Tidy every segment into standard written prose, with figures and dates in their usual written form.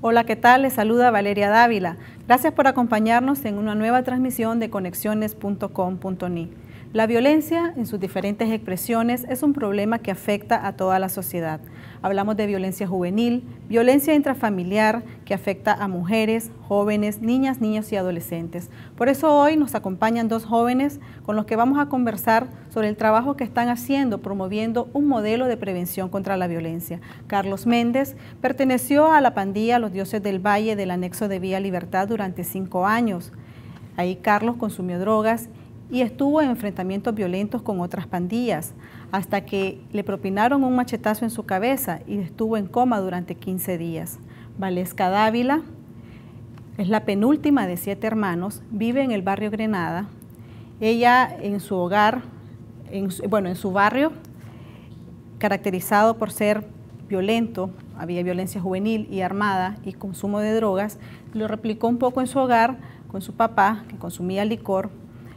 Hola, ¿qué tal? Les saluda Valeria Dávila. Gracias por acompañarnos en una nueva transmisión de conexiones.com.ni. La violencia, en sus diferentes expresiones, es un problema que afecta a toda la sociedad. Hablamos de violencia juvenil, violencia intrafamiliar, que afecta a mujeres, jóvenes, niñas, niños y adolescentes. Por eso hoy nos acompañan dos jóvenes con los que vamos a conversar sobre el trabajo que están haciendo, promoviendo un modelo de prevención contra la violencia. Carlos Méndez perteneció a la pandilla Los Dioses del Valle del anexo de Vía Libertad durante 5 años. Ahí Carlos consumió drogas y estuvo en enfrentamientos violentos con otras pandillas, hasta que le propinaron un machetazo en su cabeza y estuvo en coma durante 15 días. Valesca Dávila es la penúltima de 7 hermanos, vive en el barrio Grenada. Ella en su hogar, en su barrio, caracterizado por ser violento, había violencia juvenil y armada y consumo de drogas, lo replicó un poco en su hogar con su papá, que consumía licor,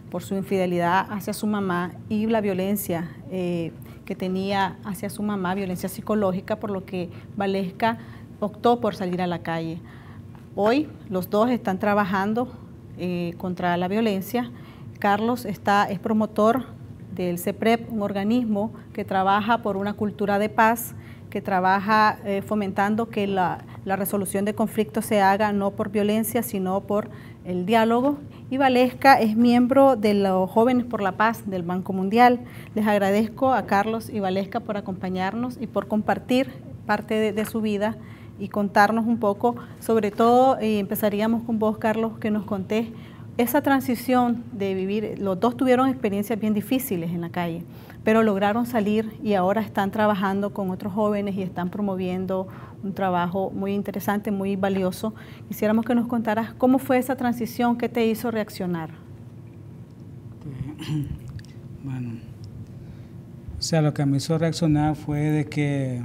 por su infidelidad hacia su mamá y la violencia que tenía hacia su mamá, violencia psicológica, por lo que Valesca optó por salir a la calle. Hoy los dos están trabajando contra la violencia. Carlos es promotor del CEPREP, un organismo que trabaja por una cultura de paz, que trabaja fomentando que la resolución de conflictos se haga no por violencia, sino por el diálogo. Y Valesca es miembro de los Jóvenes por la Paz del Banco Mundial. Les agradezco a Carlos y Valesca por acompañarnos y por compartir parte de su vida y contarnos un poco, sobre todo, empezaríamos con vos, Carlos, que nos contés esa transición de vivir. Los dos tuvieron experiencias bien difíciles en la calle, pero lograron salir y ahora están trabajando con otros jóvenes y están promoviendo un trabajo muy interesante, muy valioso. Quisiéramos que nos contaras cómo fue esa transición, qué te hizo reaccionar. Bueno, o sea, lo que me hizo reaccionar fue de que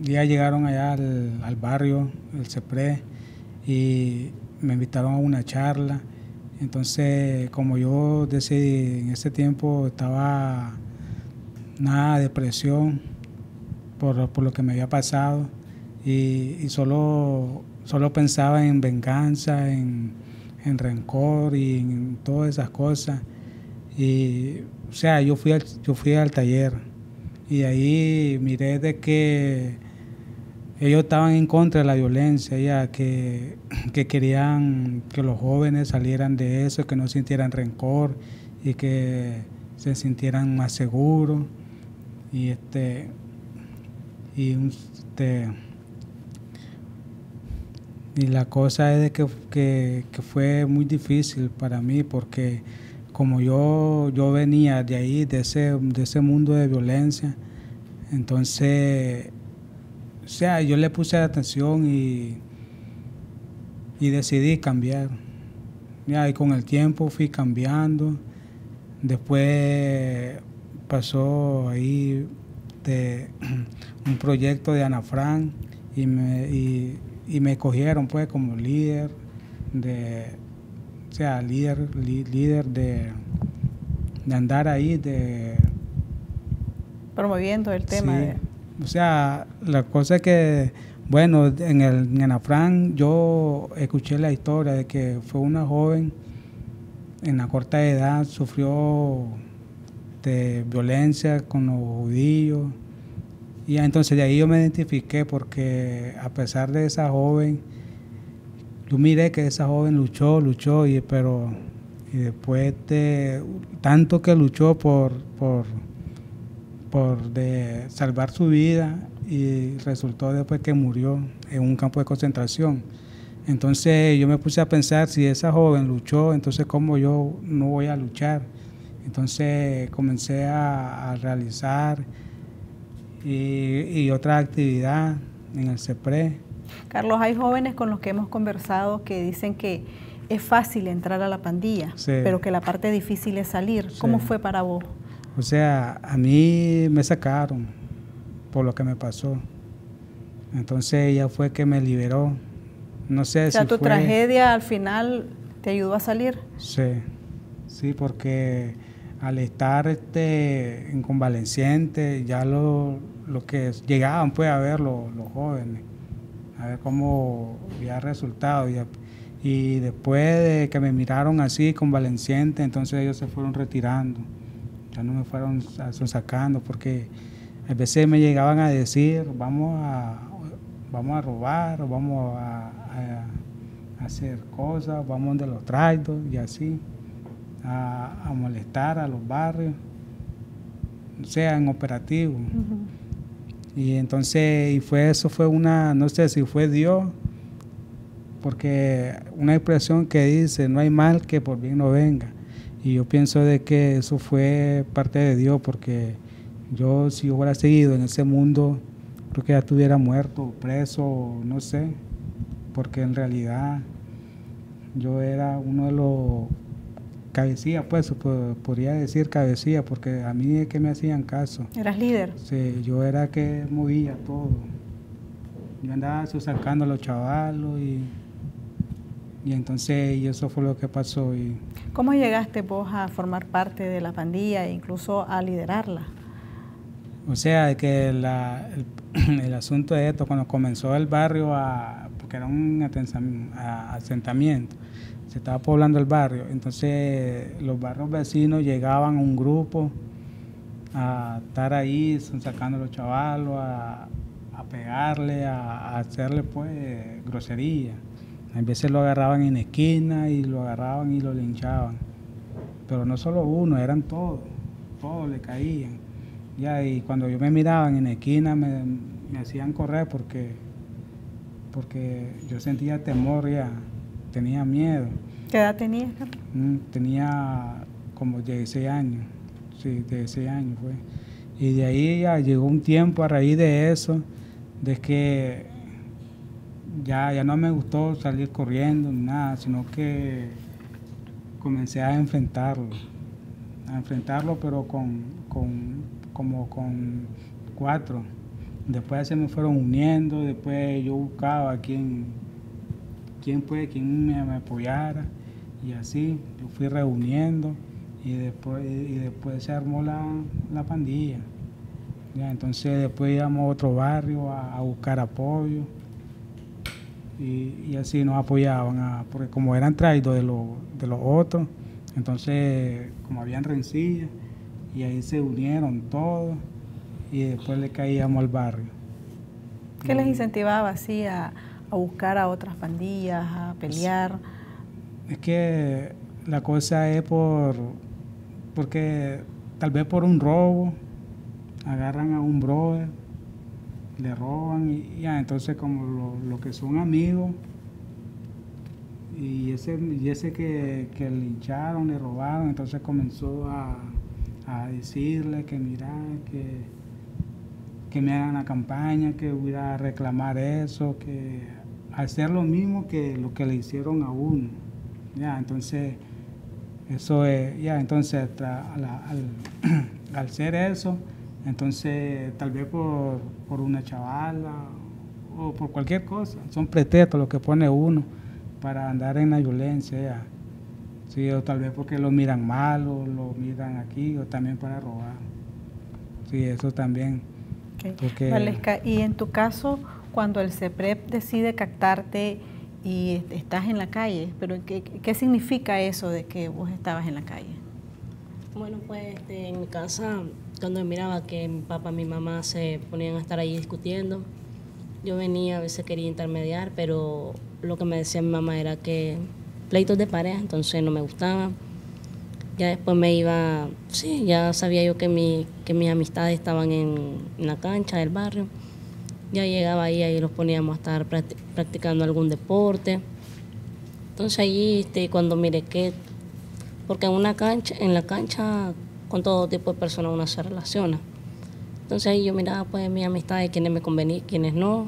ya llegaron allá al barrio, el CEPRE, y me invitaron a una charla. Entonces, como yo decidí, en ese tiempo estaba nada depresión por lo que me había pasado y solo pensaba en venganza, en rencor y en todas esas cosas. Y, o sea, yo fui al taller y ahí miré de que ellos estaban en contra de la violencia, ya que querían que los jóvenes salieran de eso, que no sintieran rencor y que se sintieran más seguros. Y la cosa es de que fue muy difícil para mí, porque como yo venía de ahí, de ese mundo de violencia, entonces, o sea, yo le puse atención y decidí cambiar. Ya, y con el tiempo fui cambiando. Después pasó ahí un proyecto de Ana Frank y me cogieron pues como líder de andar ahí, Promoviendo el tema. Sí. O sea, la cosa es que, bueno, en Ana Frank yo escuché la historia de que fue una joven en la corta edad, sufrió de violencia con los judíos. Y entonces de ahí yo me identifiqué, porque a pesar de esa joven, yo miré que esa joven luchó y después de tanto que luchó por salvar su vida, y resultó después que murió en un campo de concentración. Entonces yo me puse a pensar, si esa joven luchó, entonces ¿cómo yo no voy a luchar? Entonces comencé a realizar y otra actividad en el CEPRE. Carlos, hay jóvenes con los que hemos conversado que dicen que es fácil entrar a la pandilla, Sí. pero que la parte difícil es salir. Sí. ¿Cómo fue para vos? O sea, a mí me sacaron por lo que me pasó. Entonces ella fue que me liberó. No sé si O sea, tu fue... tragedia al final te ayudó a salir. Sí, porque al estar en convaleciente, ya lo que llegaban pues a ver los jóvenes, a ver cómo había resultado. Y después de que me miraron así, convaleciente, entonces ellos se fueron retirando. Ya no me fueron sacando, porque a veces me llegaban a decir, vamos a robar, o vamos a hacer cosas, vamos donde los traidos y así, a molestar a los barrios, o sea, en operativo. Y entonces, eso fue no sé si fue Dios, porque una expresión que dice, no hay mal que por bien no venga. Y yo pienso de que eso fue parte de Dios, porque yo, si hubiera seguido en ese mundo, creo que ya estuviera muerto, preso, no sé, porque en realidad yo era uno de los cabecillas, pues, podría decir cabecilla, porque a mí es que me hacían caso. ¿Eras líder? Sí, yo era que movía todo. Yo andaba sacando a los chavalos y entonces y eso fue lo que pasó. ¿Cómo llegaste vos a formar parte de la pandilla e incluso a liderarla? O sea, que el asunto de esto, cuando comenzó el barrio, porque era un asentamiento, se estaba poblando el barrio, entonces los barrios vecinos llegaban a un grupo a estar ahí sacando a los chavalos, a pegarle, a hacerle pues grosería. A veces lo agarraban en esquina y lo agarraban y lo linchaban. Pero no solo uno, eran todos le caían. Ya, y cuando yo me miraban en esquina me hacían correr porque yo sentía temor ya, tenía miedo. ¿Qué edad tenías, Carlos? Tenía como 16 años, sí, 16 años fue. Y de ahí ya llegó un tiempo a raíz de eso, de que ya no me gustó salir corriendo ni nada, sino que comencé a enfrentarlo, pero como con 4. Después se me fueron uniendo, después yo buscaba quién me apoyara, y así yo fui reuniendo y después se armó la pandilla. Ya, entonces después íbamos a otro barrio a buscar apoyo y así nos apoyaban, porque como eran traídos de los otros, entonces como habían rencillas y ahí se unieron todos y después le caíamos al barrio. ¿Qué les incentivaba así a buscar a otras pandillas, a pelear? Es que la cosa es porque tal vez por un robo agarran a un brother, le roban y ya, entonces como lo que son amigos y ese que lincharon, le robaron, entonces comenzó a decirle que mira, que me hagan la campaña, que voy a reclamar eso, que hacer lo mismo que lo que le hicieron a uno. Ya, entonces eso es, ya, entonces al ser eso, entonces tal vez por una chavala o por cualquier cosa, son pretextos los que pone uno para andar en la violencia, ya. Sí, o tal vez porque lo miran mal o lo miran aquí, o también para robar. Sí, eso también. Okay. Porque, Valesca, y en tu caso, cuando el CEPREP decide captarte y estás en la calle, pero ¿qué significa eso de que vos estabas en la calle? Bueno, pues en mi casa, cuando miraba que mi papá y mi mamá se ponían a estar ahí discutiendo, yo venía, a veces quería intermediar, pero lo que me decía mi mamá era que pleitos de pareja, entonces no me gustaban. Ya después me iba, sí, ya sabía yo que mis amistades estaban en la cancha del barrio. Ya llegaba ahí los poníamos a estar practicando algún deporte. Entonces allí, cuando miré que, porque en la cancha con todo tipo de personas uno se relaciona. Entonces ahí yo miraba pues mis amistades, quiénes me convenían, quiénes no.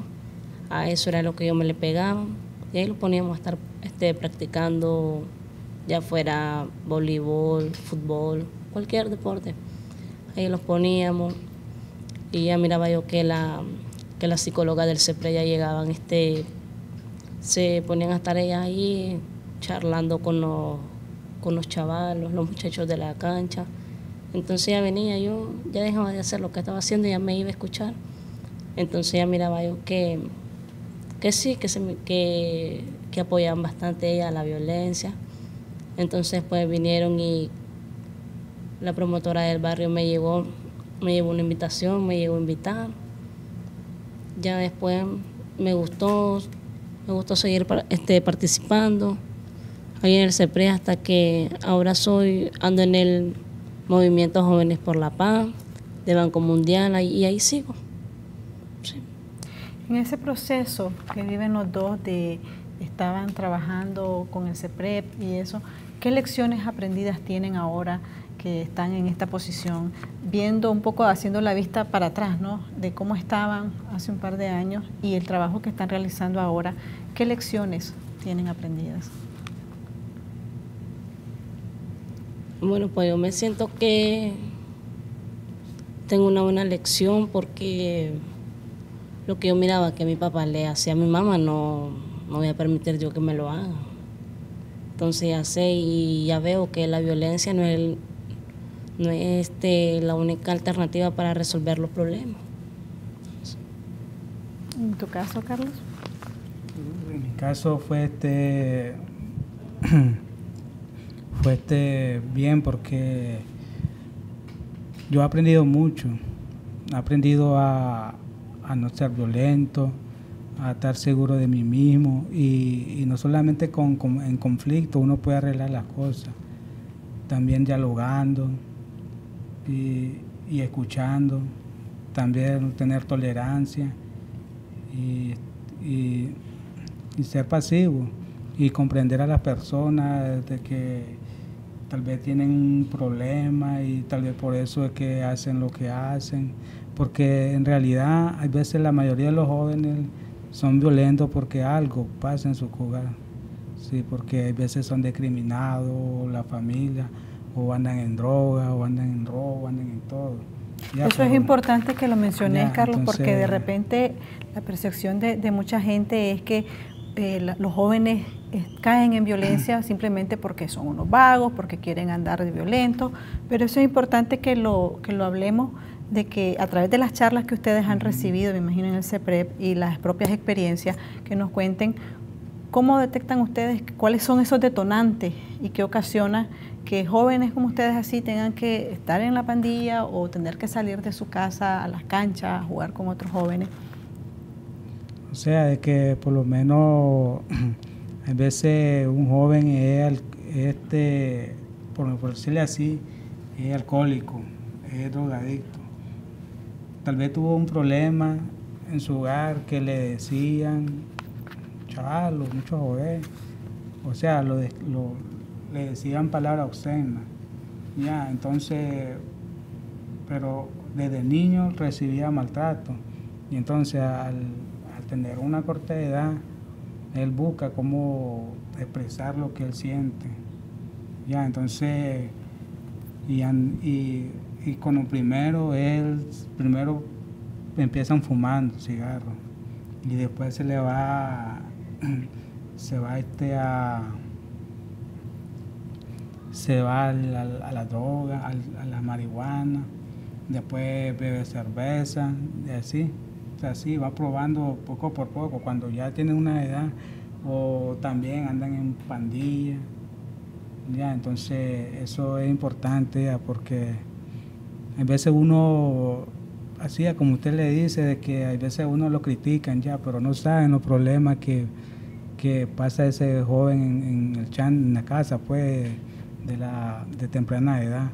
A eso era lo que yo me le pegaba. Y ahí los poníamos a estar practicando, ya fuera voleibol, fútbol, cualquier deporte. Ahí los poníamos y ya miraba yo que la psicóloga del CEPRE ya llegaban, se ponían a estar ellas ahí charlando con los chavalos, los muchachos de la cancha. Entonces ya venía yo, ya dejaba de hacer lo que estaba haciendo y ya me iba a escuchar. Entonces ya miraba yo que que sí, que apoyaban bastante ella a la violencia. Entonces pues vinieron y la promotora del barrio me llevó una invitación, me llegó a invitar. Ya después me gustó seguir participando ahí en el CEPRE hasta que ahora ando en el Movimiento Jóvenes por la Paz, de Banco Mundial, y ahí sigo. Sí. En ese proceso que viven los dos estaban trabajando con el CEPREP y eso, ¿qué lecciones aprendidas tienen ahora que están en esta posición? Viendo un poco, haciendo la vista para atrás, ¿no? De cómo estaban hace un par de años y el trabajo que están realizando ahora, ¿qué lecciones tienen aprendidas? Bueno, pues yo me siento que tengo una buena lección porque lo que yo miraba que mi papá le hacía a mi mamá no voy a permitir yo que me lo haga. Entonces ya sé y ya veo que la violencia no es la única alternativa para resolver los problemas. ¿En tu caso, Carlos? En mi caso fue bien porque yo he aprendido mucho. He aprendido a no ser violento, a estar seguro de mí mismo y no solamente en conflicto uno puede arreglar las cosas, también dialogando y escuchando, también tener tolerancia y ser pasivo y comprender a las personas de que tal vez tienen un problema y tal vez por eso es que hacen lo que hacen, porque en realidad hay veces la mayoría de los jóvenes son violentos porque algo pasa en su hogar, sí, porque hay veces son discriminados, la familia, o andan en droga, o andan en robo, andan en todo. Ya, eso es importante que lo menciones, ya, Carlos, entonces, porque de repente la percepción de mucha gente es que los jóvenes caen en violencia simplemente porque son unos vagos, porque quieren andar de violentos, pero eso es importante que lo hablemos, de que a través de las charlas que ustedes han recibido, me imagino en el CEPREP, y las propias experiencias, que nos cuenten cómo detectan ustedes cuáles son esos detonantes y qué ocasiona que jóvenes como ustedes así tengan que estar en la pandilla o tener que salir de su casa a las canchas a jugar con otros jóvenes. O sea, de que por lo menos a veces un joven es por decirle así, es alcohólico, es drogadicto. Tal vez tuvo un problema en su hogar que le decían, chaval, mucho joder. O sea, le decían palabras obscenas. Ya, entonces, pero desde niño recibía maltrato. Y entonces al tener una corta edad, él busca cómo expresar lo que él siente. Ya, entonces, y con lo primero empiezan fumando cigarros y después se va a la droga, a la marihuana, después bebe cerveza y así. O sea, así va probando poco por poco cuando ya tienen una edad, o también andan en pandilla. Ya, entonces eso es importante ya, porque a veces uno, así como usted le dice, de que a veces uno lo critican ya, pero no saben los problemas que pasa ese joven en la casa, pues, de temprana edad.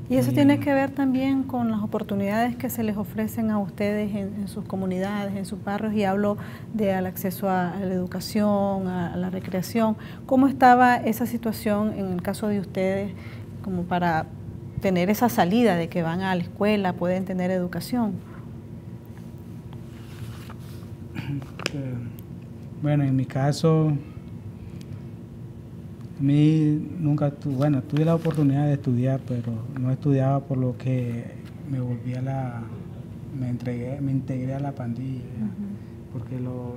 Y eso tiene que ver también con las oportunidades que se les ofrecen a ustedes en sus comunidades, en sus barrios, y hablo del acceso a la educación, a la recreación. ¿Cómo estaba esa situación en el caso de ustedes como para tener esa salida de que van a la escuela, pueden tener educación? Bueno, en mi caso, a mí nunca tuve la oportunidad de estudiar, pero no estudiaba por lo que me integré a la pandilla, porque o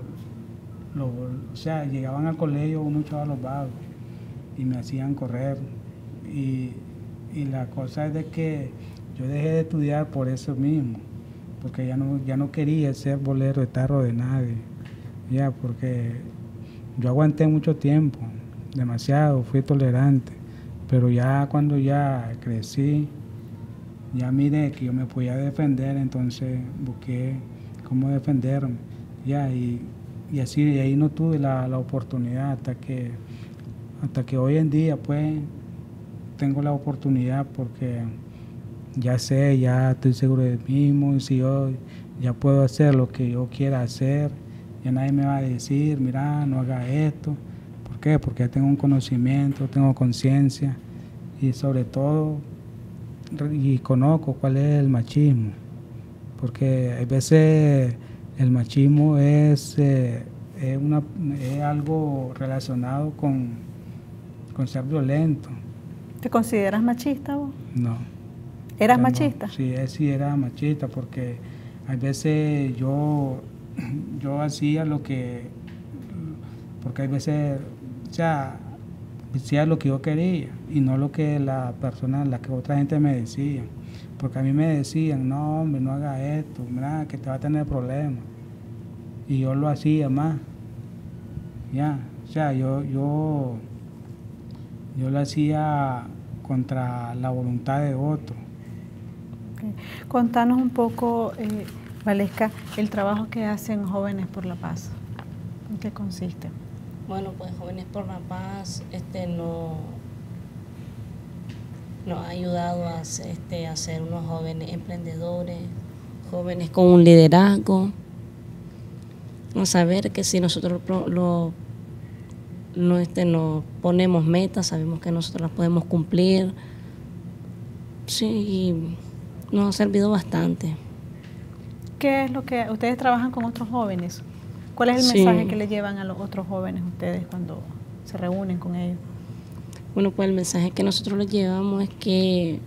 sea, llegaban al colegio unos chavalos vagos y me hacían correr, y la cosa es de que yo dejé de estudiar por eso mismo, porque ya no quería ser bolero de tarro de nadie. ya, porque yo aguanté mucho tiempo, demasiado, fui tolerante, pero ya cuando ya crecí, ya miré que yo me podía defender, entonces busqué cómo defenderme, ya, y así de ahí no tuve la oportunidad hasta que hoy en día pues tengo la oportunidad porque ya sé, ya estoy seguro de mí mismo, y si yo ya puedo hacer lo que yo quiera hacer, ya nadie me va a decir, mira, no haga esto. ¿Por qué? Porque ya tengo un conocimiento, tengo conciencia y sobre todo y conozco cuál es el machismo, porque a veces el machismo es algo relacionado con ser violento. ¿Te consideras machista vos? No. ¿Eras no, machista? Sí, era machista porque a veces yo hacía lo que, porque a veces, o sea, decía lo que yo quería y no lo que la que otra gente me decía. Porque a mí me decían, no hombre, no hagas esto, mira, que te va a tener problemas. Y yo lo hacía más. Ya, o sea, yo lo hacía contra la voluntad de otro. Okay. Contanos un poco, Valesca, el trabajo que hacen Jóvenes por la Paz. ¿En qué consiste? Bueno, pues Jóvenes por la Paz nos ha ayudado a ser unos jóvenes emprendedores, jóvenes con un liderazgo, a saber que si nosotros nos ponemos metas, sabemos que nosotros las podemos cumplir. Sí, nos ha servido bastante. ¿Qué es lo que ustedes trabajan con otros jóvenes? ¿Cuál es el mensaje que le llevan a los otros jóvenes ustedes cuando se reúnen con ellos? Bueno, pues el mensaje que nosotros les llevamos es que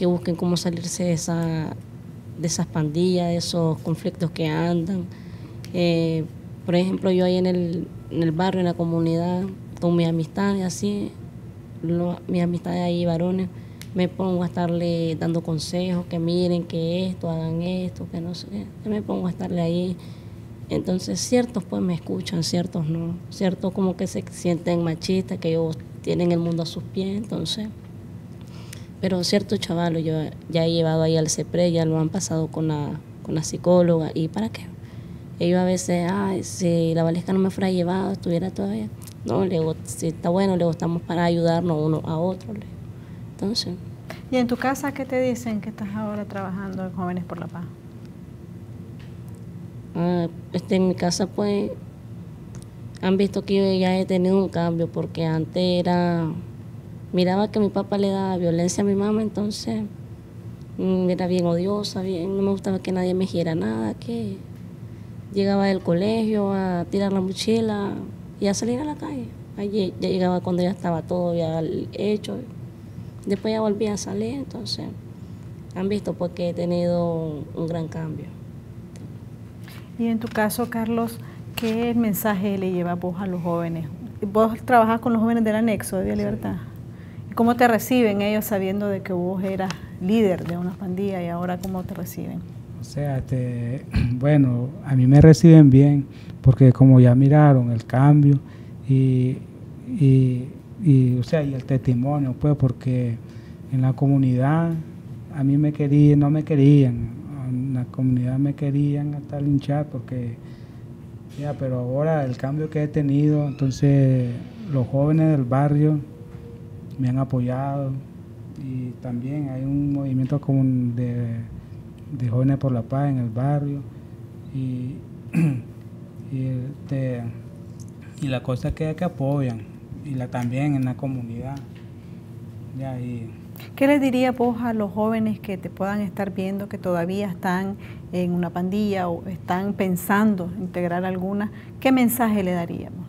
busquen cómo salirse de esas pandillas, de esos conflictos que andan. Por ejemplo, yo ahí en el barrio, en la comunidad, con mis amistades, así, mis amistades ahí varones, me pongo a estarle dando consejos, que miren, que esto, hagan esto, que no sé qué. Yo me pongo a estarle ahí. Entonces, ciertos pues me escuchan, ciertos no. Ciertos como que se sienten machistas, que ellos tienen el mundo a sus pies, entonces. Pero ciertos chavalos yo ya he llevado ahí al CEPRE, ya lo han pasado con la psicóloga. ¿Y para qué? Ellos a veces, si la Valesca no me fuera llevado, estuviera todavía. No, le digo, si está bueno, le digo, estamos para ayudarnos uno a otro. Entonces. ¿Y en tu casa qué te dicen que estás ahora trabajando en Jóvenes por la Paz? En mi casa pues han visto que yo ya he tenido un cambio, porque antes miraba que mi papá le daba violencia a mi mamá, entonces era bien odiosa, no me gustaba que nadie me dijera nada, que llegaba del colegio a tirar la mochila y a salir a la calle. Allí ya llegaba cuando ya estaba todo ya hecho, después ya volvía a salir, entonces han visto pues que he tenido un gran cambio. Y en tu caso, Carlos, ¿qué mensaje le llevas vos a los jóvenes? Vos trabajás con los jóvenes del anexo de Vía Libertad. Sí. ¿Cómo te reciben ellos sabiendo de que vos eras líder de una pandilla y ahora cómo te reciben? O sea, bueno, a mí me reciben bien porque como ya miraron el cambio y o sea, y el testimonio, pues, porque en la comunidad a mí no me querían. En la comunidad me querían hasta linchar porque pero ahora el cambio que he tenido, entonces los jóvenes del barrio me han apoyado y también hay un movimiento común de Jóvenes por la Paz en el barrio y la cosa que apoyan y también en la comunidad. ¿Qué les diría vos a los jóvenes que te puedan estar viendo que todavía están en una pandilla o están pensando integrar alguna? ¿Qué mensaje le daríamos?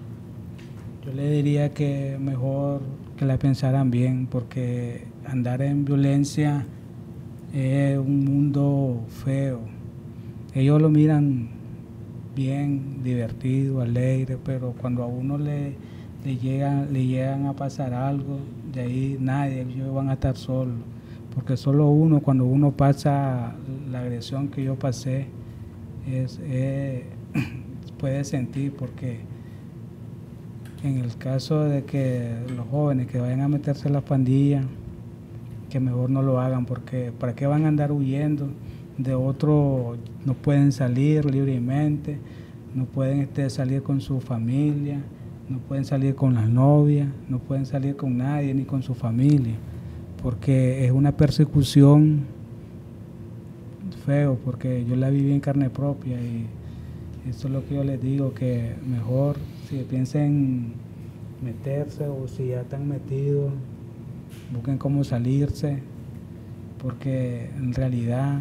Yo le diría que mejor que la pensaran bien, porque andar en violencia es un mundo feo. Ellos lo miran bien, divertido, alegre, pero cuando a uno le llegan a pasar algo, de ahí ellos van a estar solos, porque solo cuando uno pasa la agresión que yo pasé, puede sentir, porque en el caso de que los jóvenes que vayan a meterse en la pandilla, que mejor no lo hagan, porque ¿para qué van a andar huyendo de otro? No pueden salir libremente, no pueden salir con su familia, no pueden salir con las novias, no pueden salir con nadie ni con su familia, porque es una persecución feo, porque yo la viví en carne propia y eso es lo que yo les digo, que mejor si piensen meterse o si ya están metidos, busquen cómo salirse, porque en realidad,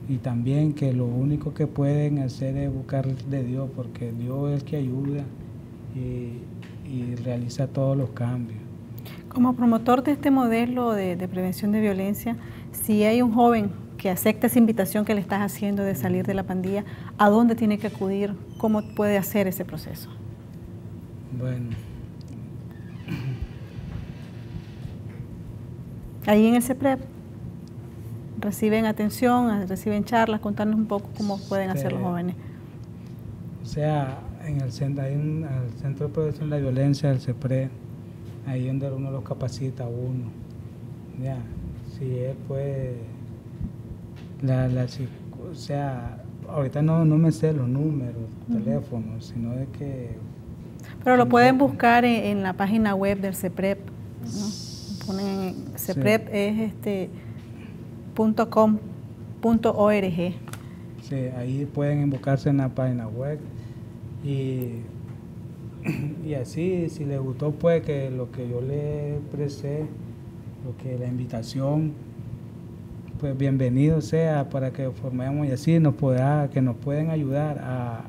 y también que lo único que pueden hacer es buscar de Dios, porque Dios es el que ayuda y realiza todos los cambios. Como promotor de este modelo de prevención de violencia, si hay un joven que acepta esa invitación que le estás haciendo de salir de la pandilla, ¿a dónde tiene que acudir? ¿Cómo puede hacer ese proceso? Bueno. Ahí en el CEPREP, ¿reciben atención, reciben charlas? Contarnos un poco cómo pueden hacer los jóvenes. O sea, en el centro, hay el Centro de Prevención de la Violencia del CEPREP, ahí donde uno los capacita a uno. Ya, si él puede, o sea, ahorita no me sé los números, teléfonos, sino de que... Pero lo pueden buscar en la página web del CEPREP, ¿no? Ponen CEPREP, sí. Es .com.org. Sí, ahí pueden invocarse en la página web y así, si les gustó, pues que lo que yo les expresé, la invitación, pues bienvenido sea para que formemos y así que nos pueden ayudar a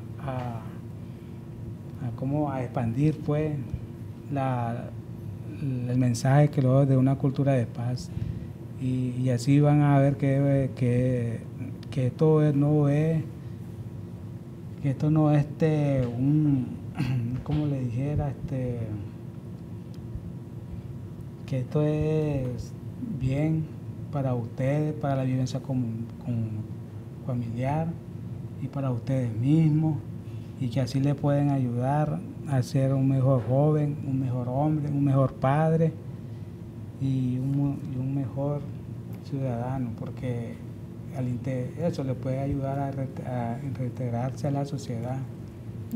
expandir pues el mensaje que lo de una cultura de paz y así van a ver que esto no es como le dijera, que esto es bien para ustedes, para la vivencia familiar y para ustedes mismos, y que así le pueden ayudar a ser un mejor joven, un mejor hombre, un mejor padre y un mejor ciudadano, porque eso le puede ayudar a reintegrarse a la sociedad.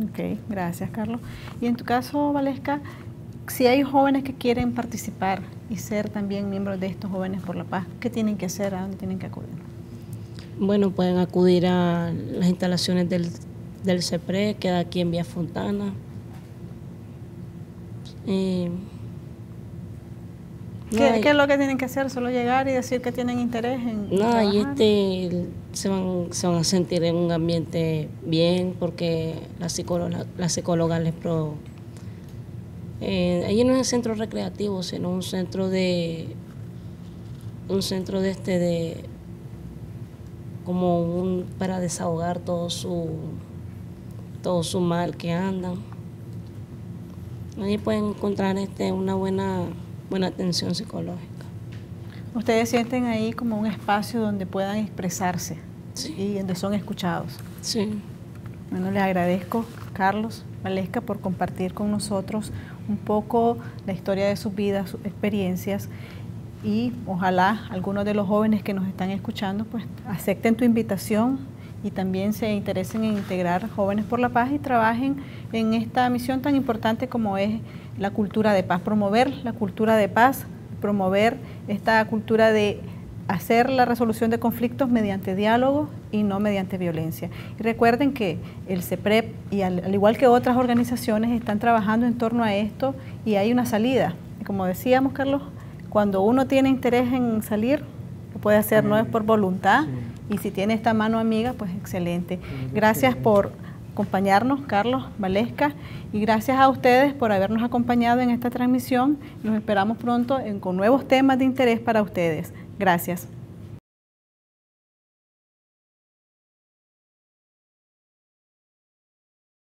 Ok, gracias, Carlos. Y en tu caso, Valesca, si hay jóvenes que quieren participar y ser también miembros de estos Jóvenes por la Paz, ¿qué tienen que hacer? ¿A dónde tienen que acudir? Bueno, pueden acudir a las instalaciones del CEPRE, queda aquí en Vía Fontana. ¿Qué es lo que tienen que hacer? ¿Solo llegar y decir que tienen interés en trabajar? Y se van a sentir en un ambiente bien, porque la psicóloga les allí no es un centro recreativo, sino un centro para desahogar todo su mal que andan. Allí pueden encontrar una buena atención psicológica. ¿Ustedes sienten ahí como un espacio donde puedan expresarse? Sí. Y donde son escuchados? Sí. Bueno, les agradezco, Carlos, Valesca, por compartir con nosotros un poco la historia de sus vidas, sus experiencias, y ojalá algunos de los jóvenes que nos están escuchando pues acepten tu invitación y también se interesen en integrar Jóvenes por la Paz y trabajen en esta misión tan importante como es la cultura de paz, promover la cultura de paz, promover esta cultura de hacer la resolución de conflictos mediante diálogo y no mediante violencia. Y recuerden que el CEPREP, y al igual que otras organizaciones, están trabajando en torno a esto y hay una salida. Y como decíamos, Carlos, cuando uno tiene interés en salir, lo puede hacer, no es por voluntad, y si tiene esta mano amiga, pues excelente. Gracias por acompañarnos, Carlos, Valesca, y gracias a ustedes por habernos acompañado en esta transmisión. Nos esperamos pronto con nuevos temas de interés para ustedes. Gracias.